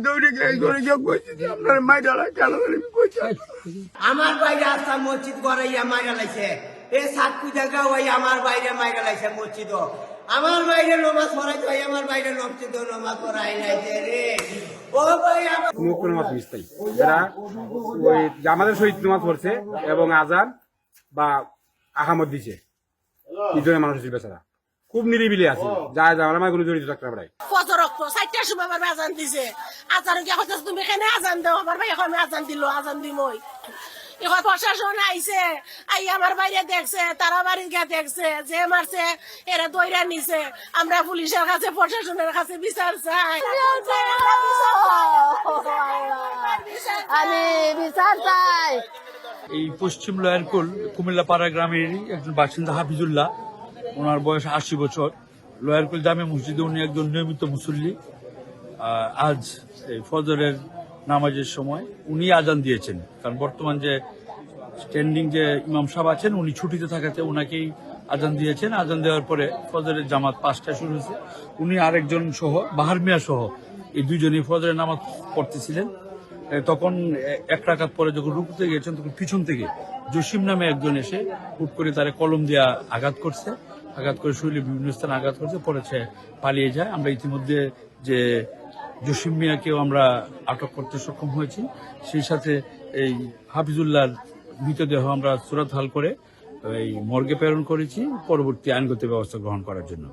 দৌড়ে গিয়ে কইছি যে আপনার মাইডালা কেন কইছে আমার বাইরে আসা মসজিদ গড়াইয়া মাইরা লাইছে এ সাত পূজা গাওয়াই আমার বাইরে মাইরা লাইছে মসজিদ আমার বাইরে নমাজ পড়াই ভাই আমার বাইরে মসজিদ নমাজ পড়াই লাইছে রে ও ভাই নামাজ মিস্তাই যারা ওই আমাদের শহীদ নামাজ পড়ছে এবং আজান বা আহামদ দিছে এই জন্য মানুষ বেচারা খুব নিরিবিলি আছে যা আমার কোনো জড়িত থাকতে পারে ফজর রক্ত 4টার সময় আমার আজান দিছে আজান কি হচ্ছে তুমি এখানে আজান দাও আমার ভাই এখন আজান দিল আজান দিমই এখন প্রশাসন আইছে আই আমার বাইরে দেখছে তারা বাড়ি গিয়ে দেখছে যে মারছে এরা দইরা নিছে আমরা পুলিশের কাছে প্রশাসনের কাছে বিচার চাই আমি বিচার চাই। এই পশ্চিম লয়ারকুল কুমিল্লাপাড়া গ্রামেরই একজন বাসিন্দা হাফিজুল্লাহ, ওনার বয়স 80 বছর। লয়ারকুল জামে মসজিদে উনি একজন নিয়মিত মুসল্লি। আজ এই ফজরের নামাজের সময় উনি আজান দিয়েছেন, কারণ বর্তমান যে স্ট্যান্ডিং যে ইমাম সাহেব আছেন উনি ছুটিতে থাকাতে ওনাকেই আজান দিয়েছেন। আজান দেওয়ার পরে ফজরের জামাত 5টায় শুরু হয়েছে। উনি আরেকজন সহ বাহার মিয়া সহ এই দুইজনই ফজরের নামাজ পড়তেছিলেন। তখন এক রাকাত পরে যখন রুকুতে গিয়েছেন তখন পিছন থেকে জসিম নামে একজন এসে হুট করে তারা কলম দিয়ে আঘাত করছে, আঘাত করে শরীরে বিভিন্ন স্থানে আঘাত করছে, পরে সে পালিয়ে যায়। আমরা ইতিমধ্যে যে জসিম মিয়াকেও আমরা আটক করতে সক্ষম হয়েছি, সেই সাথে এই হাফিজুল্লাহর মৃতদেহ আমরা সুরাত হাল করে এই মর্গে প্রেরণ করেছি পরবর্তী আইনগত ব্যবস্থা গ্রহণ করার জন্য।